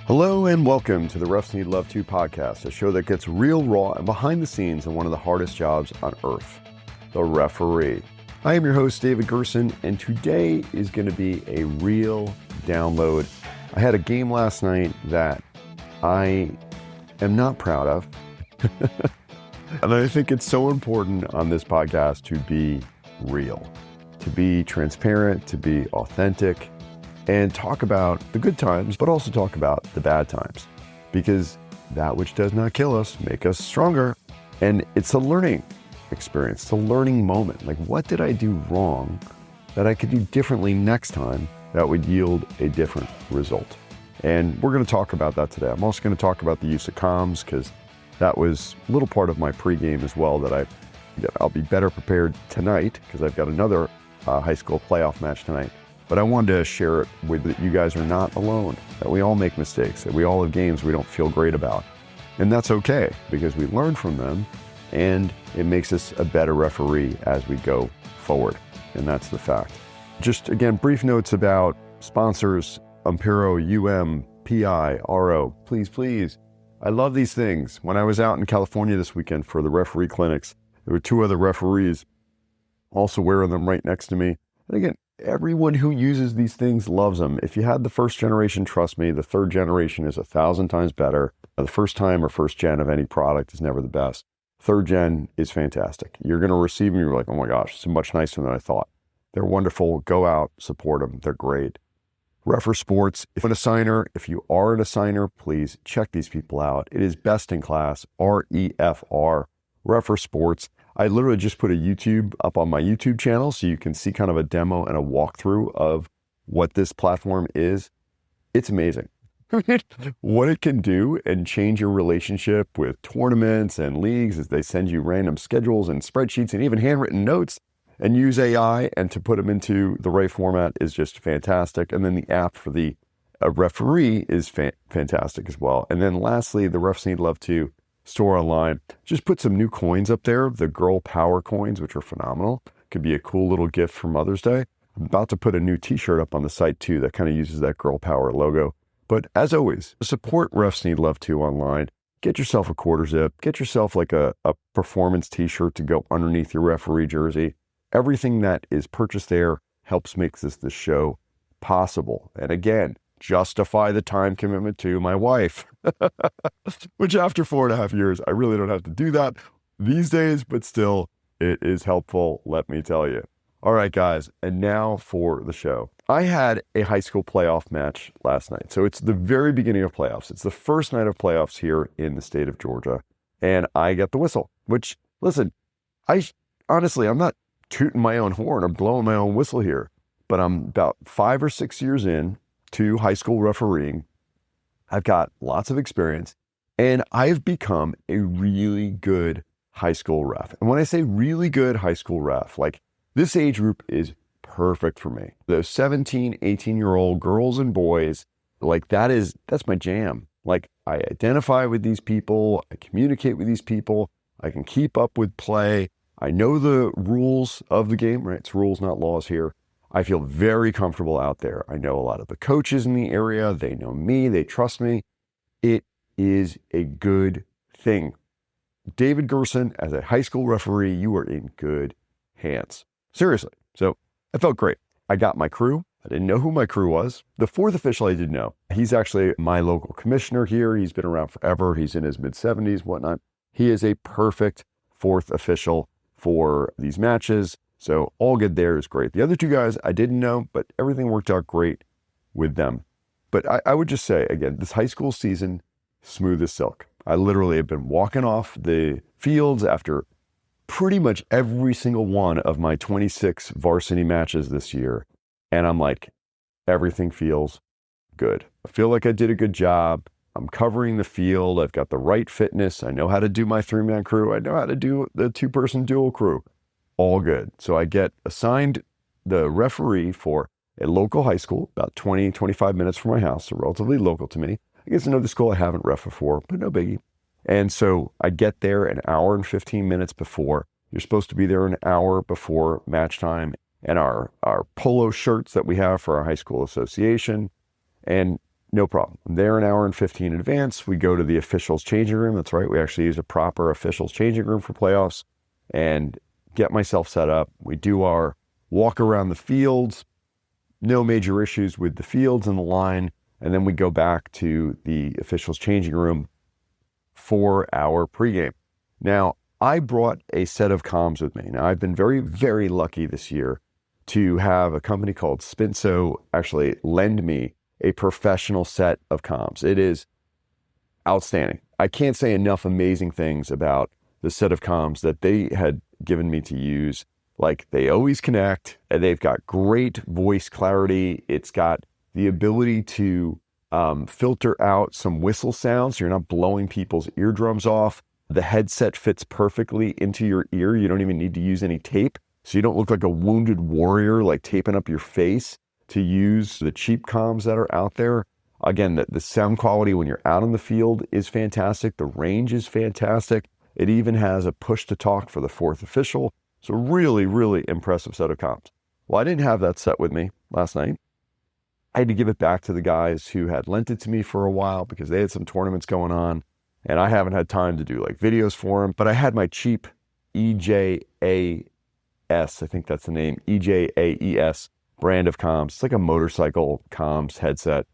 Hello and welcome to the Refs Need Love To podcast, a show that gets real, raw, and behind the scenes in one of the hardest jobs on earth, the referee. I am your host, David Gerson, and today is going to be a real download. I had a game last night that I am not proud of, and I think it's so important on this podcast to be real, to be transparent, to be authentic, and talk about the good times, but also talk about the bad times, because that which does not kill us make us stronger. And it's a learning experience, it's a learning moment. Like, what did I do wrong that I could do differently next time that would yield a different result? And we're going to talk about that today. I'm also going to talk about the use of comms, because that was a little part of my pregame as well, that I'll be better prepared tonight, because I've got another high school playoff match tonight. But I wanted to share it with that you guys are not alone, that we all make mistakes, that we all have games we don't feel great about. And that's okay, because we learn from them and it makes us a better referee as we go forward. And that's the fact. Just again, brief notes about sponsors, Ampero, PI, RO. Please. I love these things. When I was out in California this weekend for the referee clinics, there were two other referees also wearing them right next to me. And again, everyone who uses these things loves them. If you had the first generation, trust me, the third generation is 1,000 times better. The first time or first gen of any product is never the best. Third gen is fantastic. You're going to receive them, you're like, oh my gosh, it's much nicer than I thought. They're wonderful. Go out, support them. They're great. Refer Sports, if you're an assigner, if you are an assigner, please check these people out. It is best in class, REFR, Refer Sports. I literally just put a YouTube up on my YouTube channel so you can see kind of a demo and a walkthrough of what this platform is. It's amazing. What it can do and change your relationship with tournaments and leagues as they send you random schedules and spreadsheets and even handwritten notes and use AI and to put them into the right format is just fantastic. And then the app for the referee is fantastic as well. And then lastly, the Refs Need Love To store online. Just put some new coins up there, the Girl Power coins, which are phenomenal. Could be a cool little gift for Mother's Day. I'm about to put a new t-shirt up on the site too that kind of uses that Girl Power logo. But as always, support Refs Need Love To online. Get yourself a quarter zip. Get yourself like a performance t-shirt to go underneath your referee jersey. Everything that is purchased there helps make this show possible. And again, justify the time commitment to my wife, which after 4.5 years, I really don't have to do that these days, but still, it is helpful, let me tell you. All right, guys, and now for the show. I had a high school playoff match last night. So it's the very beginning of playoffs. It's the first night of playoffs here in the state of Georgia, and I get the whistle, which, listen, honestly, I'm not tooting my own horn or blowing my own whistle here, but I'm about 5 or 6 years in to high school refereeing. I've got lots of experience, and I've become a really good high school ref. And when I say really good high school ref, like, this age group is perfect for me. Those 17, 18-year-old girls and boys, like, that's my jam. Like, I identify with these people, I communicate with these people, I can keep up with play, I know the rules of the game, right? It's rules, not laws here. I feel very comfortable out there. I know a lot of the coaches in the area. They know me. They trust me. It is a good thing. David Gerson, as a high school referee, you are in good hands. Seriously. So I felt great. I got my crew. I didn't know who my crew was. The fourth official I did know. He's actually my local commissioner here. He's been around forever. He's in his mid-70s, whatnot. He is a perfect fourth official for these matches. So all good there is great. The other two guys I didn't know, but everything worked out great with them. But I would just say, again, this high school season, smooth as silk. I literally have been walking off the fields after pretty much every single one of my 26 varsity matches this year. And I'm like, everything feels good. I feel like I did a good job. I'm covering the field. I've got the right fitness. I know how to do my 3-man crew. I know how to do the 2-person dual crew. All good. So I get assigned the referee for a local high school, about 20, 25 minutes from my house, so relatively local to me. I guess another school I haven't ref before, but no biggie. And so I get there an hour and 15 minutes before. You're supposed to be there an hour before match time. And our polo shirts that we have for our high school association. And no problem. I'm there an hour and 15 in advance. We go to the officials changing room. That's right. We actually use a proper officials changing room for playoffs and get myself set up. We do our walk around the fields, no major issues with the fields and the line. And then we go back to the officials changing room for our pregame. Now, I brought a set of comms with me. Now, I've been very, very lucky this year to have a company called Spinso actually lend me a professional set of comms. It is outstanding. I can't say enough amazing things about the set of comms that they had given me to use. Like, they always connect, and they've got great voice clarity. It's got the ability to filter out some whistle sounds so you're not blowing people's eardrums off. The headset fits perfectly into your ear. You don't even need to use any tape. So you don't look like a wounded warrior, like taping up your face to use the cheap comms that are out there. Again, the sound quality when you're out on the field is fantastic. The range is fantastic. It even has a push to talk for the fourth official. So really, really impressive set of comms. Well, I didn't have that set with me last night. I had to give it back to the guys who had lent it to me for a while because they had some tournaments going on and I haven't had time to do like videos for them. But I had my cheap EJAS, I think that's the name, EJAES brand of comms. It's like a motorcycle comms headset.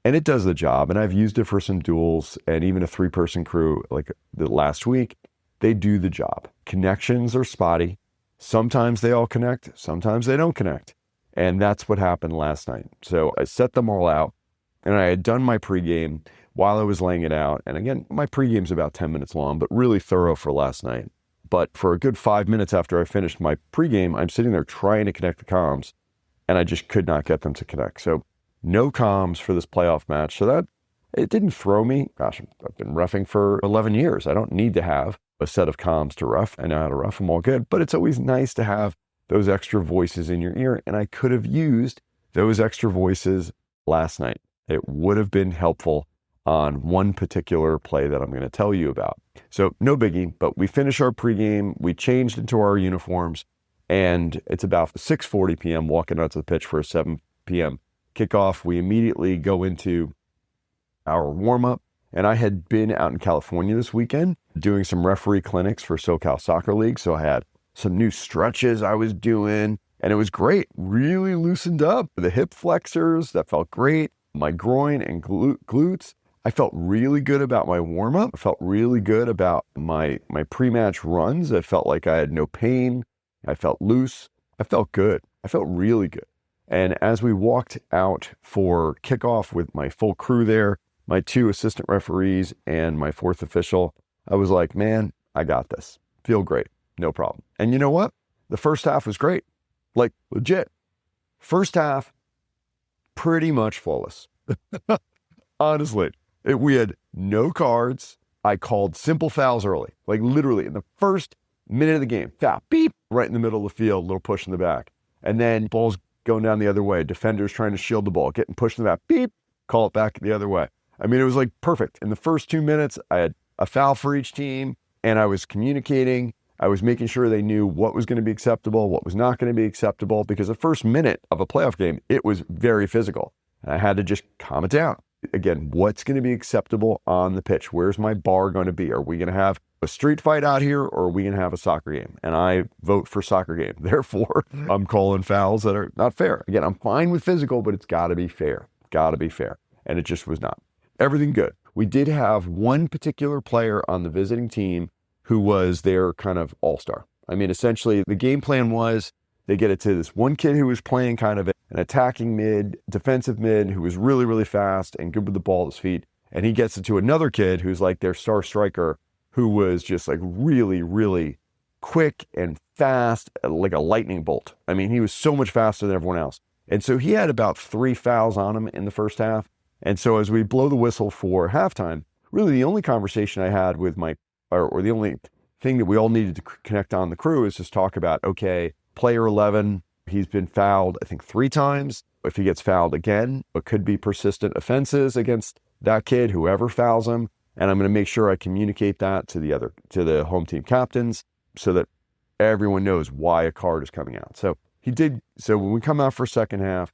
And it does the job. And I've used it for some duels and even a 3-person crew like the last week. They do the job. Connections are spotty. Sometimes they all connect. Sometimes they don't connect. And that's what happened last night. So I set them all out and I had done my pregame while I was laying it out. And again, my pregame's about 10 minutes long, but really thorough for last night. But for a good 5 minutes after I finished my pregame, I'm sitting there trying to connect the comms and I just could not get them to connect. So no comms for this playoff match. So that, it didn't throw me. Gosh, I've been reffing for 11 years. I don't need to have a set of comms to ref. I know how to ref them all good, but it's always nice to have those extra voices in your ear. And I could have used those extra voices last night. It would have been helpful on one particular play that I'm going to tell you about. So no biggie, but we finished our pregame. We changed into our uniforms and it's about 6:40 p.m. walking out to the pitch for a 7 p.m. kickoff. We immediately go into our warm-up. And I had been out in California this weekend doing some referee clinics for SoCal Soccer League. So I had some new stretches I was doing and it was great. Really loosened up. The hip flexors, that felt great. My groin and glutes. I felt really good about my warm-up. I felt really good about my pre-match runs. I felt like I had no pain. I felt loose. I felt good. I felt really good. And as we walked out for kickoff with my full crew there, my 2 assistant referees and my 4th official, I was like, man, I got this. Feel great. No problem. And you know what? The first half was great. Like, legit. First half, pretty much flawless. Honestly, we had no cards. I called simple fouls early. Like, literally, in the first minute of the game, foul, beep, right in the middle of the field, little push in the back. And then ball's going down the other way. Defenders trying to shield the ball, getting pushed in the back, beep, call it back the other way. I mean, it was like perfect. In the first 2 minutes, I had a foul for each team and I was communicating. I was making sure they knew what was going to be acceptable, what was not going to be acceptable, because the first minute of a playoff game, it was very physical. And I had to just calm it down. Again, what's going to be acceptable on the pitch? Where's my bar going to be? Are we going to have a street fight out here or are we going to have a soccer game? And I vote for soccer game. Therefore, I'm calling fouls that are not fair. Again, I'm fine with physical, but it's got to be fair. Got to be fair. And it just was not. Everything good. We did have one particular player on the visiting team who was their kind of all-star. I mean, essentially, the game plan was they get it to this one kid who was playing kind of an attacking mid, defensive mid, who was really, really fast and good with the ball at his feet. And he gets it to another kid who's like their star striker, who was just like really, really quick and fast, like a lightning bolt. I mean, he was so much faster than everyone else. And so he had about 3 fouls on him in the first half. And so as we blow the whistle for halftime, really the only conversation I had with or the only thing that we all needed to connect on the crew is just talk about, okay, player 11, he's been fouled, I think 3 times. If he gets fouled again, it could be persistent offenses against that kid, whoever fouls him. And I'm going to make sure I communicate that to the home team captains so that everyone knows why a card is coming out. So he did. So when we come out for second half,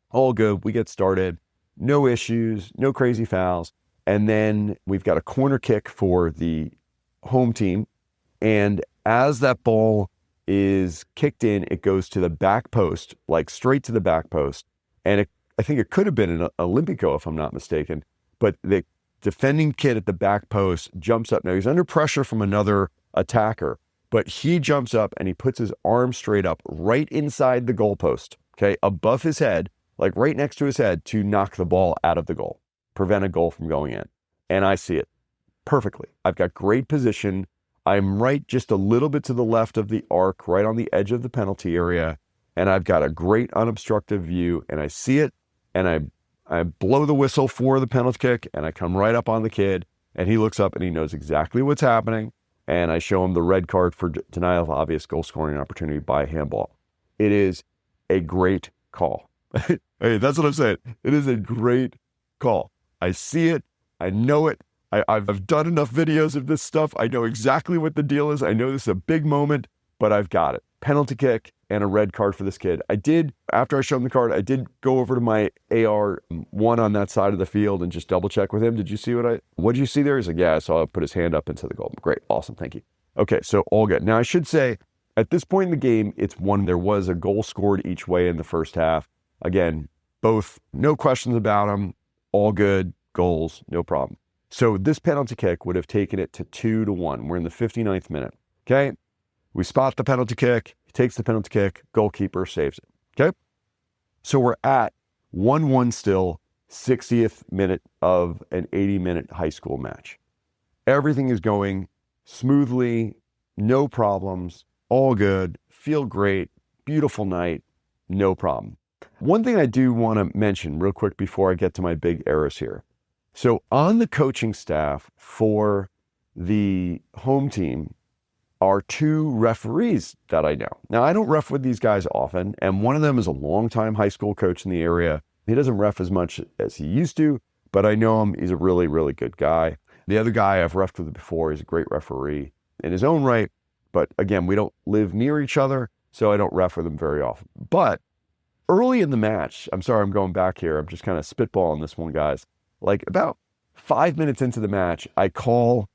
all good. We get started. no issues, no crazy fouls. And then we've got a corner kick for the home team. And as that ball is kicked in, it goes to the back post, like straight to the back post. And I think it could have been an Olympico, if I'm not mistaken. But the defending kid at the back post jumps up. Now he's under pressure from another attacker, but he jumps up and he puts his arm straight up right inside the goalpost, okay, above his head, like right next to his head, to knock the ball out of the goal, prevent a goal from going in. And I see it perfectly. I've got great position. I'm right just a little bit to the left of the arc, right on the edge of the penalty area. And I've got a great unobstructed view, and I see it, and I blow the whistle for the penalty kick, and I come right up on the kid, and he looks up and he knows exactly what's happening. And I show him the red card for denial of obvious goal scoring opportunity by handball. It is a great call. Hey, that's what I'm saying. It is a great call. I see it. I know it. I've done enough videos of this stuff. I know exactly what the deal is. I know this is a big moment, but I've got it. Penalty kick and a red card for this kid. I did, after I showed him the card, I did go over to my AR1 on that side of the field and just double check with him. Did you see what did you see there? He's like, yeah, I saw him put his hand up into the goal. Great, awesome, thank you. Okay, so all good. Now I should say, at this point in the game, there was a goal scored each way in the first half. Again, both, no questions about them, all good, goals, no problem. So this penalty kick would have taken it to 2-1. We're in the 59th minute, okay? We spot the penalty kick, he takes the penalty kick, goalkeeper saves it, okay? So we're at 1-1 still, 60th minute of an 80-minute high school match. Everything is going smoothly, no problems, all good, feel great, beautiful night, no problem. One thing I do want to mention real quick before I get to my big errors here. So on the coaching staff for the home team are two referees that I know. Now, I don't ref with these guys often, and one of them is a longtime high school coach in the area. He doesn't ref as much as he used to, but I know him. He's a really, really good guy. The other guy I've refed with before, he's a great referee in his own right, but again, we don't live near each other, so I don't ref with him very often. But early in the match, I'm sorry, I'm going back here. I'm just kind of spitballing this one, guys. Like about 5 minutes into the match, I call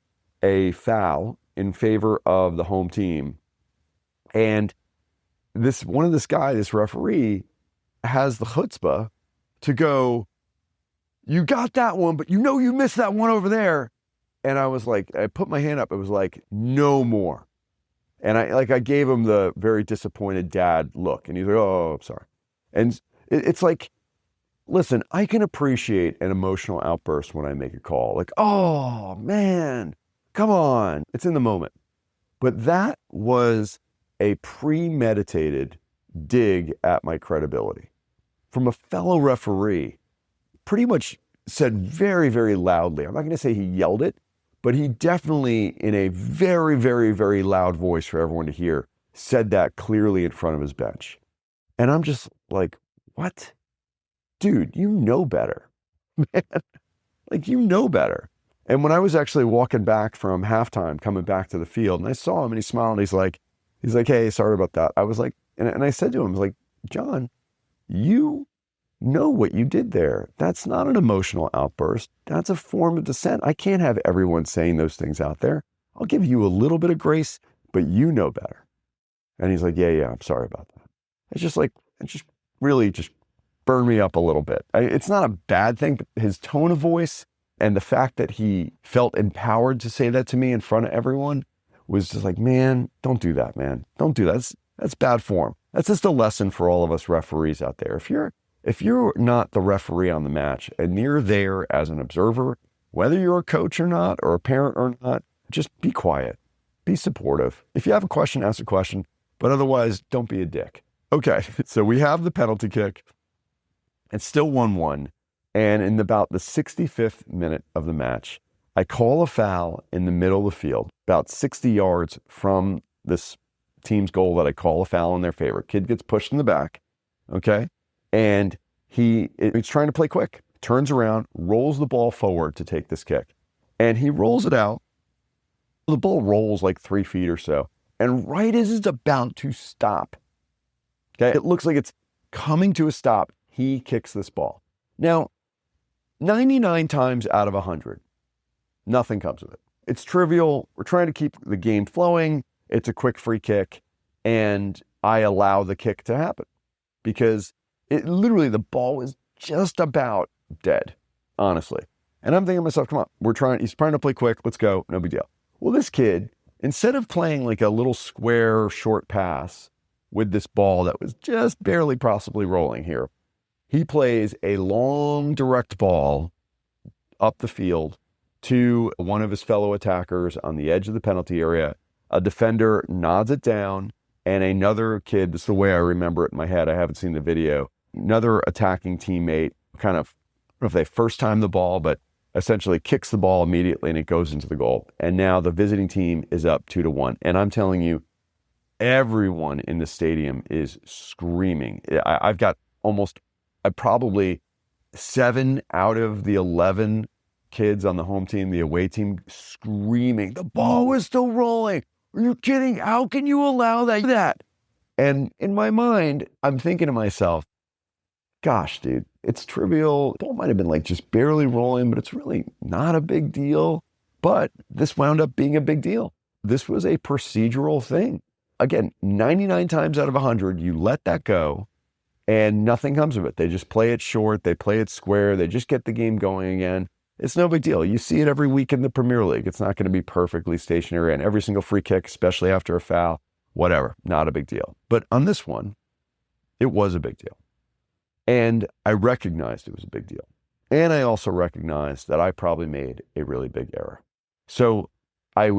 a foul in favor of the home team. And this referee has the chutzpah to go, you got that one, but you know you missed that one over there. And I was like, I put my hand up. It was like, no more. And I gave him the very disappointed dad look. And he's like, oh, I'm sorry. And it's like, listen, I can appreciate an emotional outburst when I make a call. Like, oh, man, come on. It's in the moment. But that was a premeditated dig at my credibility from a fellow referee. Pretty much said very, very loudly. I'm not going to say he yelled it, but he definitely, in a very, very, very loud voice for everyone to hear, said that clearly in front of his bench. And I'm just like, what? Dude, you know better, man. Like, you know better. And when I was actually walking back from halftime, coming back to the field, and I saw him and he smiled, and he's like, hey, sorry about that. I was like, and I said to him, I was like, John, you know what you did there. That's not an emotional outburst. That's a form of dissent. I can't have everyone saying those things out there. I'll give you a little bit of grace, but you know better. And he's like, yeah, I'm sorry about that. It's just really burned me up a little bit. It's not a bad thing, but his tone of voice and the fact that he felt empowered to say that to me in front of everyone was just like, man, don't do that, man. Don't do that. That's bad form. That's just a lesson for all of us referees out there. If you're not the referee on the match and you're there as an observer, whether you're a coach or not, or a parent or not, just be quiet, be supportive. If you have a question, ask a question, but otherwise don't be a dick. Okay, so we have the penalty kick. It's still 1-1. And in about the 65th minute of the match, I call a foul in the middle of the field, about 60 yards from this team's goal that I call a foul in their favor. Kid gets pushed in the back, okay? And he's trying to play quick, turns around, rolls the ball forward to take this kick. And he rolls it out. The ball rolls like 3 feet or so. And right as it's about to stop, okay, it looks like it's coming to a stop, he kicks this ball. Now, 99 times out of 100, nothing comes of it. It's trivial. We're trying to keep the game flowing. It's a quick free kick, and I allow the kick to happen because literally the ball was just about dead, honestly. And I'm thinking to myself, come on, he's trying to play quick. Let's go. No big deal. Well, this kid, instead of playing like a little square short pass with this ball that was just barely possibly rolling here, he plays a long direct ball up the field to one of his fellow attackers on the edge of the penalty area. A defender nods it down, and another kid, this is the way I remember it in my head, I haven't seen the video, another attacking teammate kind of, I don't know if they first time the ball, but essentially kicks the ball immediately and it goes into the goal. And now the visiting team is up 2-1. And I'm telling you, everyone in the stadium is screaming. I've got probably 7 out of the 11 kids on the home team, the away team, screaming, the ball was still rolling. Are you kidding? How can you allow that? And in my mind, I'm thinking to myself, gosh, dude, it's trivial. The ball might have been like just barely rolling, but it's really not a big deal. But this wound up being a big deal. This was a procedural thing. Again, 99 times out of 100, you let that go and nothing comes of it. They just play it short. They play it square. They just get the game going again. It's no big deal. You see it every week in the Premier League. It's not going to be perfectly stationary, and every single free kick, especially after a foul, whatever, not a big deal. But on this one, it was a big deal. And I recognized it was a big deal. And I also recognized that I probably made a really big error. So I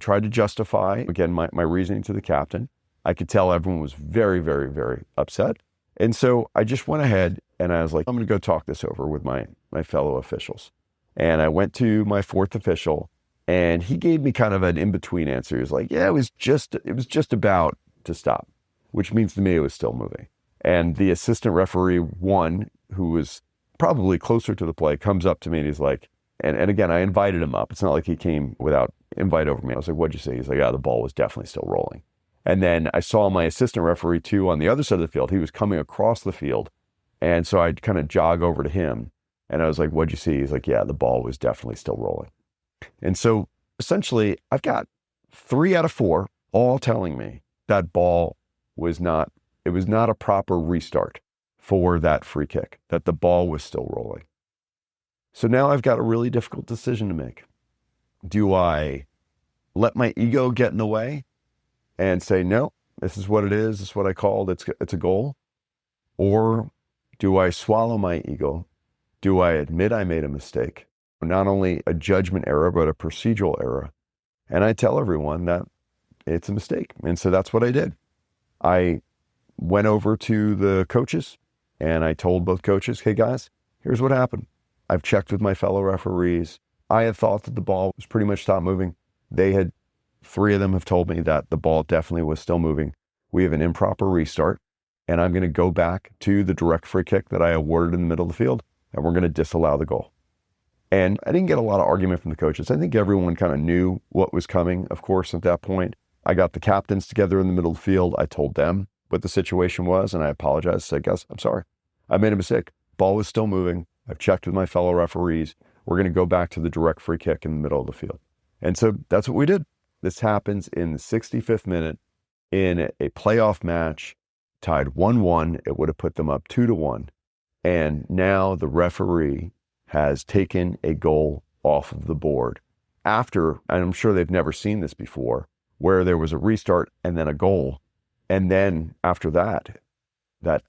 tried to justify, again, my reasoning to the captain. I could tell everyone was very, very, very upset. And so I just went ahead and I was like, I'm going to go talk this over with my fellow officials. And I went to my fourth official and he gave me kind of an in-between answer. He was like, yeah, it was just about to stop, which means to me it was still moving. And the assistant referee one, who was probably closer to the play, comes up to me and he's like, and again, I invited him up. It's not like he came without invite over me. I was like, what'd you say? He's like, yeah, the ball was definitely still rolling. And then I saw my assistant referee too on the other side of the field. He was coming across the field. And so I'd kind of jog over to him and I was like, what'd you see? He's like, yeah, the ball was definitely still rolling. And so essentially I've got 3 out of 4 all telling me that ball was not a proper restart for that free kick, that the ball was still rolling. So now I've got a really difficult decision to make. Do I let my ego get in the way and say, no, this is what it is. This is what I called. It's a goal. Or do I swallow my ego? Do I admit I made a mistake? Not only a judgment error, but a procedural error. And I tell everyone that it's a mistake. And so that's what I did. I went over to the coaches and I told both coaches, hey guys, here's what happened. I've checked with my fellow referees. I had thought that the ball was pretty much stopped moving. 3 of them have told me that the ball definitely was still moving. We have an improper restart, and I'm going to go back to the direct free kick that I awarded in the middle of the field, and we're going to disallow the goal. And I didn't get a lot of argument from the coaches. I think everyone kind of knew what was coming, of course, at that point. I got the captains together in the middle of the field. I told them what the situation was, and I apologized. I said, guys, I'm sorry. I made a mistake. Ball was still moving. I've checked with my fellow referees. We're going to go back to the direct free kick in the middle of the field. And so that's what we did. This happens in the 65th minute in a playoff match, tied 1-1. It would have put them up 2-1. And now the referee has taken a goal off of the board after, and I'm sure they've never seen this before, where there was a restart and then a goal. And then after that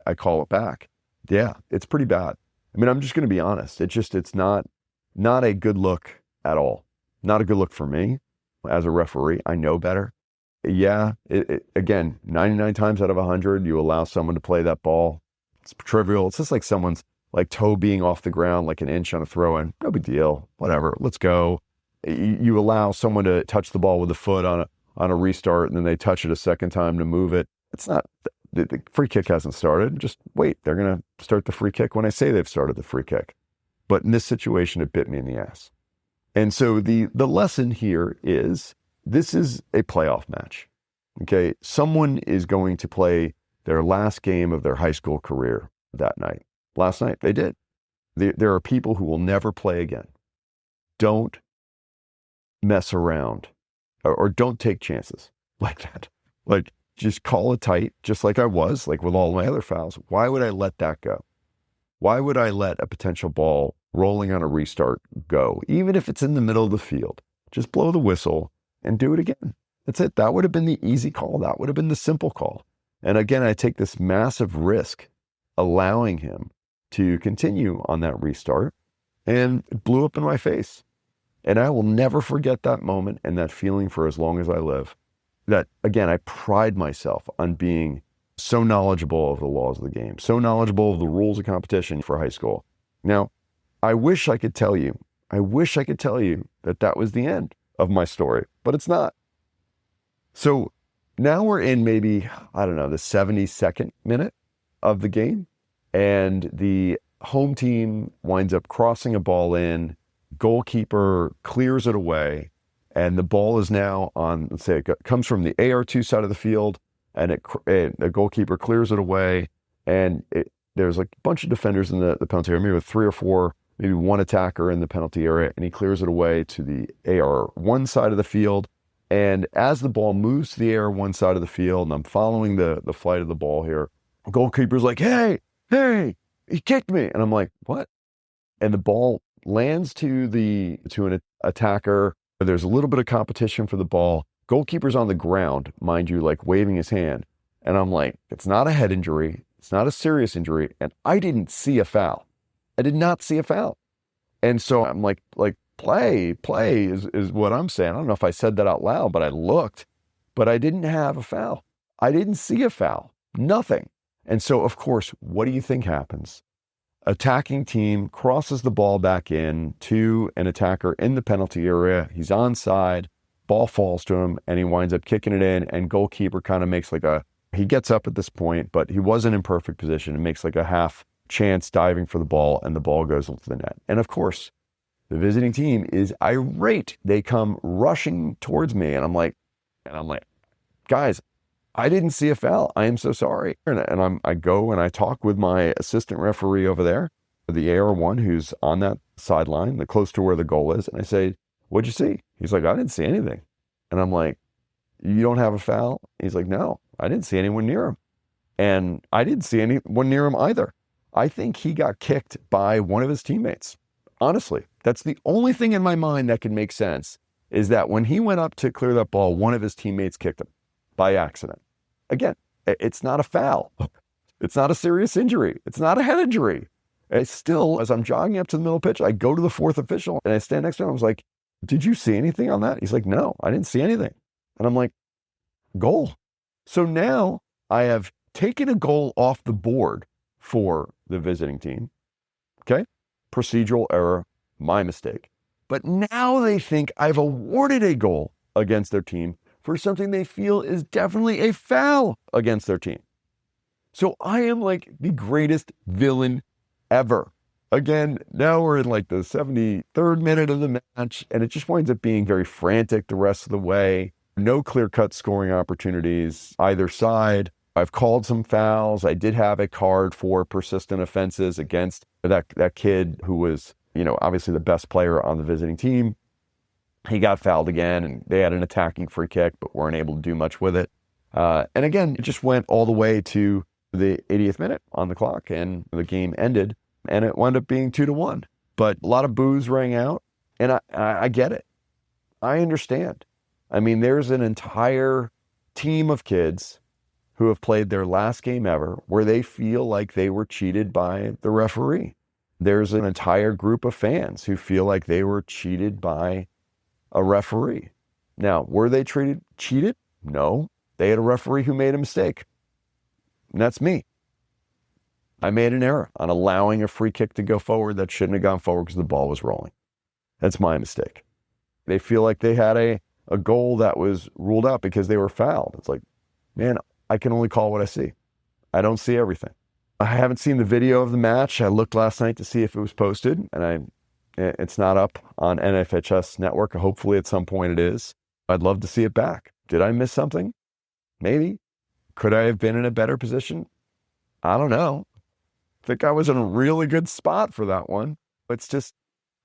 I call it back. Yeah, it's pretty bad. I mean, I'm just going to be honest. It's not a good look at all. Not a good look for me as a referee. I know better. Yeah, again, 99 times out of 100, you allow someone to play that ball. It's trivial. It's just like someone's like toe being off the ground like an inch on a throw-in. No big deal. Whatever. Let's go. You allow someone to touch the ball with a foot on a restart, and then they touch it a second time to move it. It's not, the free kick hasn't started. Just wait. They're going to start the free kick when I say they've started the free kick. But in this situation, it bit me in the ass. And so the lesson here is this is a playoff match. Okay. Someone is going to play their last game of their high school career that night. Last night they did. There are people who will never play again. Don't mess around or don't take chances like that. Like, just call it tight, just like I was, like with all my other fouls. Why would I let that go? Why would I let a potential ball rolling on a restart go? Even if it's in the middle of the field, just blow the whistle and do it again. That's it. That would have been the easy call. That would have been the simple call. And again, I take this massive risk allowing him to continue on that restart, and it blew up in my face. And I will never forget that moment and that feeling for as long as I live. That, again, I pride myself on being so knowledgeable of the laws of the game, so knowledgeable of the rules of competition for high school. Now, I wish I could tell you that that was the end of my story, but it's not. So now we're in maybe, I don't know, the 72nd minute of the game, and the home team winds up crossing a ball in, goalkeeper clears it away, and the ball is now on, let's say it comes from the AR2 side of the field, and the goalkeeper clears it away, and there's like a bunch of defenders in the penalty area, maybe with 3 or 4, maybe one attacker in the penalty area, and he clears it away to the AR1 side of the field. And as the ball moves to the AR1 side of the field, and I'm following the flight of the ball here, the goalkeeper's like, hey, he kicked me. And I'm like, what? And the ball lands to an attacker. There's a little bit of competition for the ball. Goalkeeper's on the ground, mind you, like waving his hand. And I'm like, it's not a head injury. It's not a serious injury. And I didn't see a foul. I did not see a foul. And so I'm like play is what I'm saying. I don't know if I said that out loud, but I looked, but I didn't have a foul. I didn't see a foul. Nothing. And so, of course, what do you think happens? Attacking team crosses the ball back in to an attacker in the penalty area. He's onside, ball falls to him, and he winds up kicking it in, and goalkeeper kind of makes he gets up at this point, but he wasn't in perfect position, and makes like a half chance diving for the ball, and the ball goes into the net. And of course, the visiting team is irate. They come rushing towards me, and I'm like, guys, I didn't see a foul. I am so sorry. And I go and I talk with my assistant referee over there, the AR1 who's on that sideline, close to where the goal is. And I say, what'd you see? He's like, I didn't see anything. And I'm like, you don't have a foul? He's like, no, I didn't see anyone near him. And I didn't see anyone near him either. I think he got kicked by one of his teammates. Honestly, that's the only thing in my mind that can make sense, is that when he went up to clear that ball, one of his teammates kicked him by accident. Again, it's not a foul. It's not a serious injury. It's not a head injury. It's still, as I'm jogging up to the middle of the pitch, I go to the fourth official and I stand next to him. I was like, did you see anything on that? He's like, no, I didn't see anything. And I'm like, goal. So now I have taken a goal off the board for the visiting team. Okay? Procedural error, my mistake. But now they think I've awarded a goal against their team for something they feel is definitely a foul against their team. So I am like the greatest villain ever. Again, now we're in like the 73rd minute of the match, and it just winds up being very frantic the rest of the way. No clear-cut scoring opportunities either side. I've called some fouls. I did have a card for persistent offenses against that kid who was, obviously the best player on the visiting team. He got fouled again, and they had an attacking free kick, but weren't able to do much with it. And again, it just went all the way to the 80th minute on the clock, and the game ended, and it wound up being 2-1. But a lot of boos rang out, and I get it. I understand. I mean, there's an entire team of kids who have played their last game ever where they feel like they were cheated by the referee. There's an entire group of fans who feel like they were cheated by a referee. Now, were they cheated? No. They had a referee who made a mistake. And that's me. I made an error on allowing a free kick to go forward that shouldn't have gone forward because the ball was rolling. That's my mistake. They feel like they had a goal that was ruled out because they were fouled. It's like, man, I can only call what I see. I don't see everything. I haven't seen the video of the match. I looked last night to see if it was posted, and it's not up on NFHS Network. Hopefully at some point it is. I'd love to see it back. Did I miss something? Maybe. Could I have been in a better position? I don't know. think I was in a really good spot for that one. It's just,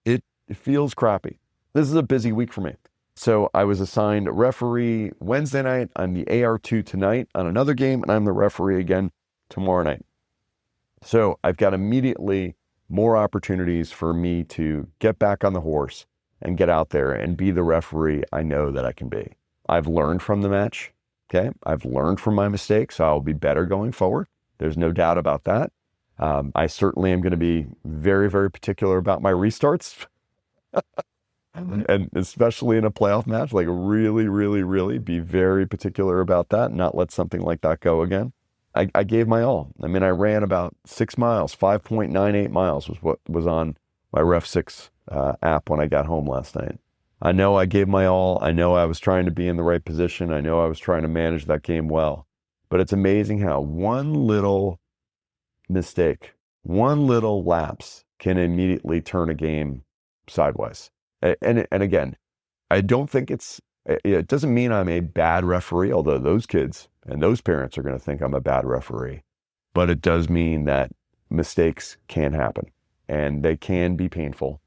it feels crappy. This is a busy week for me. So I was assigned a referee Wednesday night. I'm the AR2 tonight on another game, and I'm the referee again tomorrow night. So I've got immediately more opportunities for me to get back on the horse and get out there and be the referee I know that I can be. I've learned from the match. Okay. I've learned from my mistakes. So I'll be better going forward. There's no doubt about that. I certainly am going to be very, very particular about my restarts. And especially in a playoff match, like really, really, really be very particular about that and not let something like that go again. I gave my all. I mean, I ran about 6 miles, 5.98 miles was what was on my Ref6 app when I got home last night. I know I gave my all. I know I was trying to be in the right position. I know I was trying to manage that game well. But it's amazing how one little mistake, one little lapse can immediately turn a game sideways. And again, I don't think it doesn't mean I'm a bad referee, although those kids and those parents are going to think I'm a bad referee. But it does mean that mistakes can happen and they can be painful.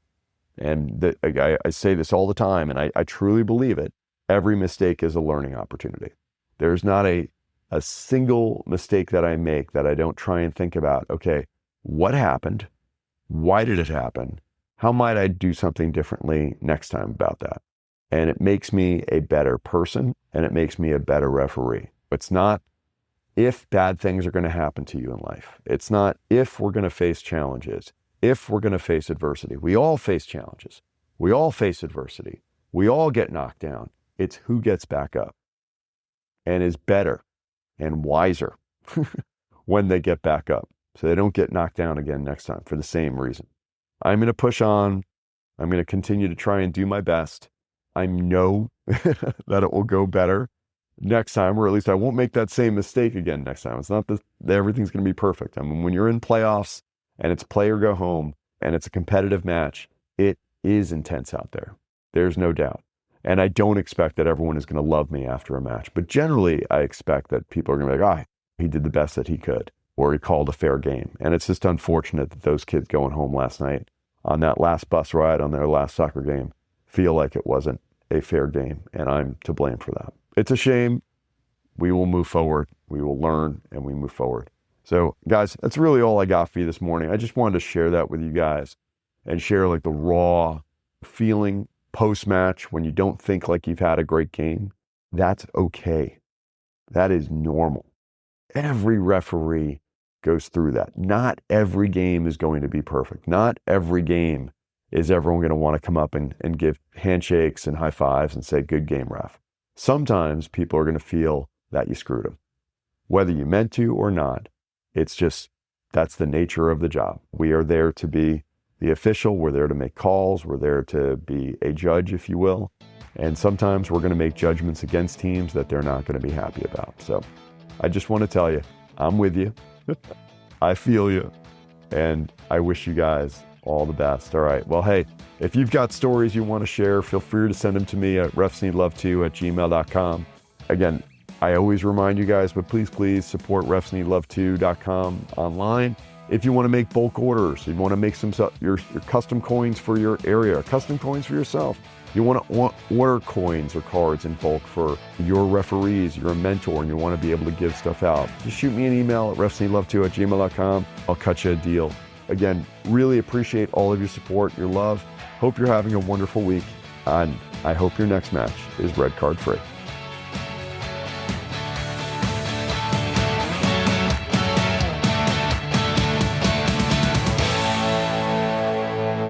And I say this all the time, and I truly believe it. Every mistake is a learning opportunity. There's not a single mistake that I make that I don't try and think about, okay, what happened? Why did it happen? How might I do something differently next time about that? And it makes me a better person, and it makes me a better referee. It's not if bad things are going to happen to you in life. It's not if we're going to face challenges, if we're going to face adversity. We all face challenges. We all face adversity. We all get knocked down. It's who gets back up and is better and wiser when they get back up, so they don't get knocked down again next time for the same reason. I'm going to push on. I'm going to continue to try and do my best. I know that it will go better next time, or at least I won't make that same mistake again next time. It's not that everything's going to be perfect. I mean, when you're in playoffs and it's play or go home and it's a competitive match, it is intense out there. There's no doubt. And I don't expect that everyone is going to love me after a match. But generally, I expect that people are going to be like, he did the best that he could, or he called a fair game. And it's just unfortunate that those kids going home last night on that last bus ride on their last soccer game feel like it wasn't a fair game. And I'm to blame for that. It's a shame. We will move forward. We will learn and we move forward. So guys, that's really all I got for you this morning. I just wanted to share that with you guys and share like the raw feeling post-match when you don't think like you've had a great game. That's okay. That is normal. Every referee goes through that. Not every game is going to be perfect. Not every game is everyone going to want to come up and give handshakes and high fives and say, good game, ref. Sometimes people are going to feel that you screwed them. Whether you meant to or not, it's just, that's the nature of the job. We are there to be the official. We're there to make calls. We're there to be a judge, if you will. And sometimes we're going to make judgments against teams that they're not going to be happy about. So I just want to tell you, I'm with you. I feel you. And I wish you guys all the best. All right. Well, hey, if you've got stories you want to share, feel free to send them to me at refsneedlove2@gmail.com. Again, I always remind you guys, but please support refsneedlove2.com online. If you want to make bulk orders, you want to make your custom coins for your area, custom coins for yourself. You want to order coins or cards in bulk for your referees, you're a mentor, and you want to be able to give stuff out. Just shoot me an email at refsneedlove2@gmail.com. I'll cut you a deal. Again, really appreciate all of your support, your love. Hope you're having a wonderful week, and I hope your next match is red card free.